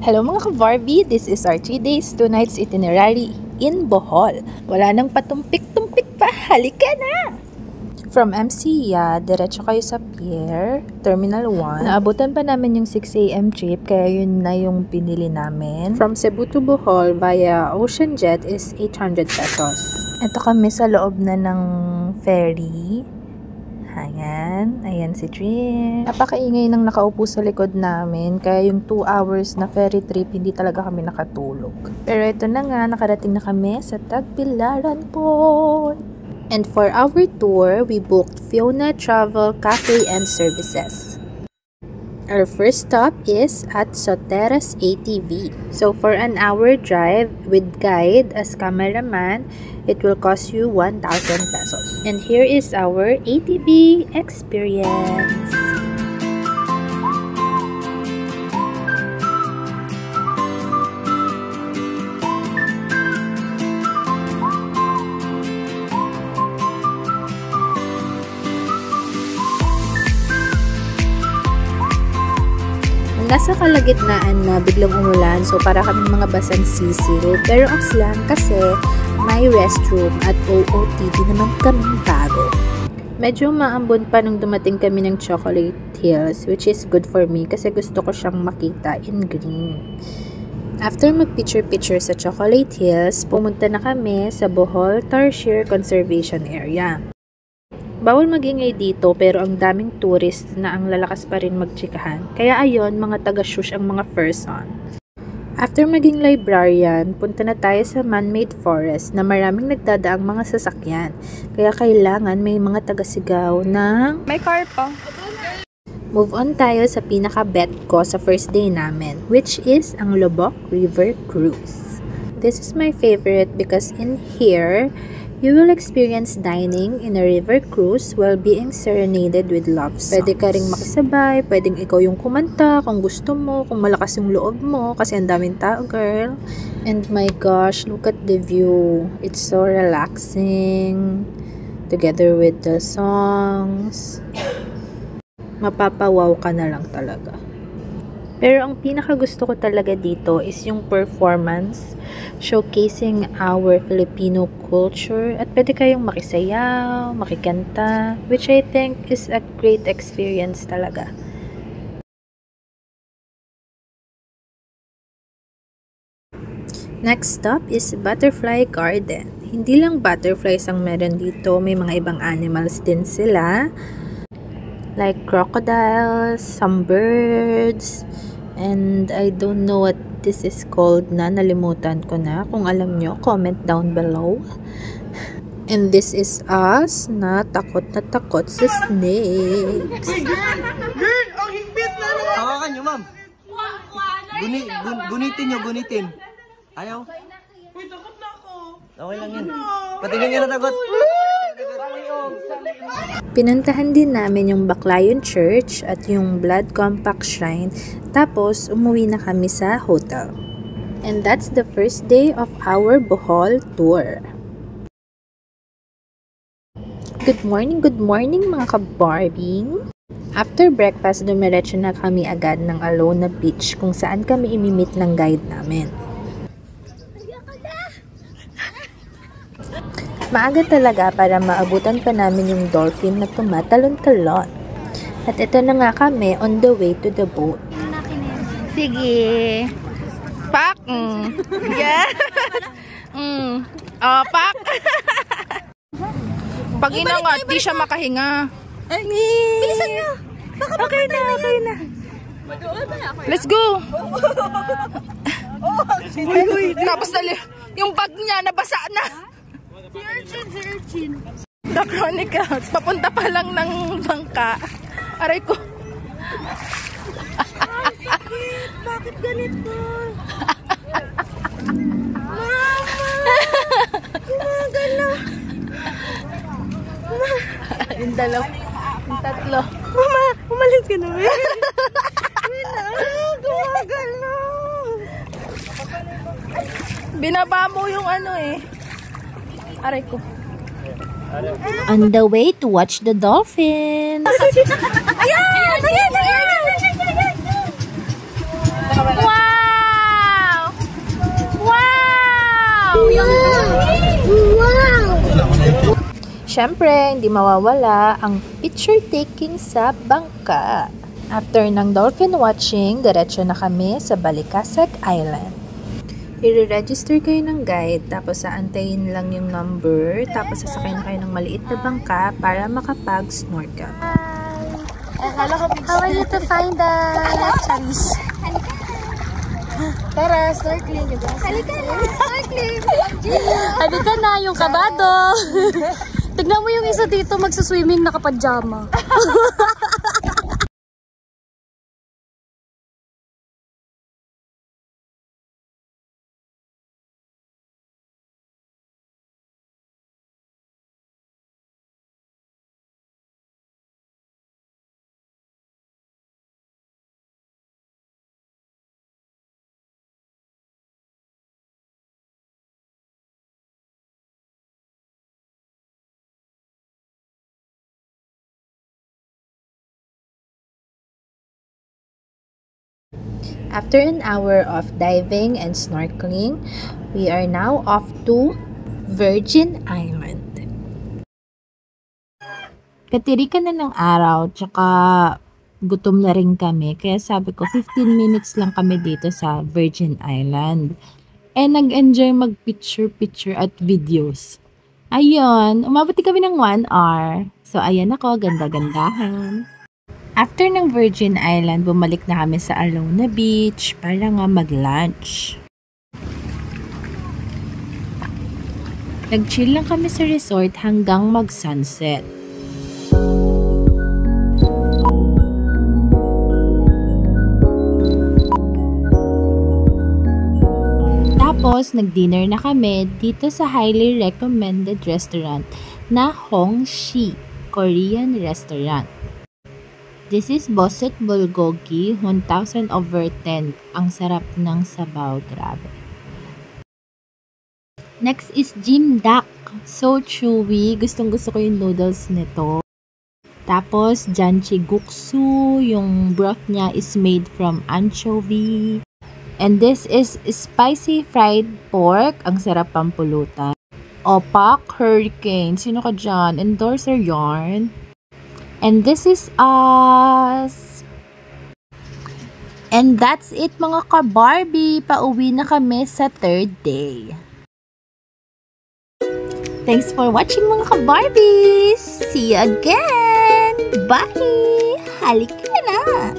Hello mga ka-Barbie, this is our 3 days, 2 nights itinerary in Bohol. Wala nang patumpik-tumpik pa, halika na! From MCIA, diretso kayo sa Pier, Terminal 1. Naabutan pa namin yung 6 AM trip, kaya yun na yung pinili namin. From Cebu to Bohol via Ocean Jet is 800 pesos. Ito kami sa loob na ng ferry. Ayan si Trin. Napakaingay nang nakaupo sa likod namin, kaya yung 2 hours na ferry trip, hindi talaga kami nakatulog. Pero ito na nga, nakarating na kami sa Tagbilaran Port. And for our tour, we booked Fiona Travel Cafe and Services. Our first stop is at Soteras ATV. So for an hour drive with guide as cameraman, it will cost you 1,000 pesos. And here is our ATV experience. Nasa kalagitnaan na biglang umulan, so para kaming mga basang sisil. Pero ox lang kasi may restroom at OOTD naman kaming bago. Medyo maambon pa nung dumating kami ng Chocolate Hills, which is good for me kasi gusto ko siyang makita in green. After mag-picture-picture sa Chocolate Hills, pumunta na kami sa Bohol Tarsier Conservation Area. Bawal magingay dito pero ang daming tourist na ang lalakas pa rin magtsikahan. Kaya ayon, mga taga-shush ang mga first on. After maging librarian, punta na tayo sa man-made forest na maraming nagdadaang mga sasakyan. Kaya kailangan may mga taga-sigaw ng may car pa. Move on tayo sa pinaka-bet ko sa first day namin, which is ang Lubok River Cruise. This is my favorite because in here, you will experience dining in a river cruise while being serenaded with love songs. Pwede ka ring makisabay, pwedeng ikaw yung kumanta kung gusto mo, kung malakas yung loob mo, kasi ang daming tao, girl. And my gosh, look at the view. It's so relaxing. Together with the songs. Mapapawaw ka na lang talaga. Pero ang pinakagusto ko talaga dito is yung performance, showcasing our Filipino culture, at pwede kayong makisayaw, makikanta, which I think is a great experience talaga. Next stop is Butterfly Garden. Hindi lang butterflies ang meron dito, may mga ibang animals din sila. Like crocodiles, some birds, and I don't know what this is called na, nalimutan ko na. Kung alam nyo, comment down below. And this is us na takot sa snakes. Girl, ang higpit na naman! Hawakan nyo, ma'am. Gunitin. Ayaw. Uy, takot na ako. Okay lang yan. Patingin nga na tagot. Pinuntahan din namin yung Baclayon Church at yung Blood Compact Shrine, tapos umuwi na kami sa hotel. And that's the first day of our Bohol tour. Good morning mga ka-Barbie! After breakfast, dumiretso na kami agad ng Alona Beach kung saan kami imimit ng guide namin. Maaga talaga para maabutan pa namin yung dolphin na tumatalon-talon. At ito na nga kami on the way to the boat. Sige. Pak! Yeah! Oh, pak! Pag inangat, di siya makahinga. Bilisan nyo! Okay na. Let's go! Tapos yung bag niya nabasa na. Si Urchin. The Chronicles. Papunta pa lang ng bangka. Aray ko. Ay, sakit. Bakit ganito? Mama! Gumagalaw. Yung dalaw. Yung tatlo. Mama, umalis ka na. Gumagalaw. Binaba mo yung ano eh. Aray ko. On the way to watch the dolphins. Ayan! Wow! syempre, hindi mawawala ang picture taking sa bangka. After ng dolphin watching, diretso na kami sa Balicasag Island. I-register kayo ng guide, tapos aantayin lang yung number, tapos sasakay na kayo ng maliit na bangka para makapag-snorkel. How are you to find the Charis? Tara, snorkeling. Halika na, snorkeling. Halika na, yung kabado. Tignan mo yung isa dito magsuswimming nakapajama. After an hour of diving and snorkeling, we are now off to Virgin Island. Katirika na ng araw, tsaka gutom na rin kami. Kaya sabi ko, 15 minutes lang kami dito sa Virgin Island. And nag-enjoy mag-picture at videos. Ayun, umabot kami ng 1 hour. So, ayan ako, ganda-gandahan. After ng Virgin Island, bumalik na kami sa Alona Beach para nga mag-lunch. Nag-chill lang kami sa resort hanggang mag-sunset. Tapos, nag-dinner na kami dito sa highly recommended restaurant na Hongshi Korean Restaurant. This is Boset Bulgogi, 1,000/10. Ang sarap ng sabaw, grabe. Next is Jimdak. So chewy. Gustong-gusto ko yung noodles nito. Tapos, Janchiguksu. Yung broth niya is made from anchovy. And this is spicy fried pork. Ang sarap pampulutan. Opak Hurricane. Sino ka dyan? Endorser yarn. And this is us. And that's it mga ka-Barbie. Pauwi na kami sa 3rd day. Thanks for watching mga ka-Barbies. See you again. Bye. Halika na.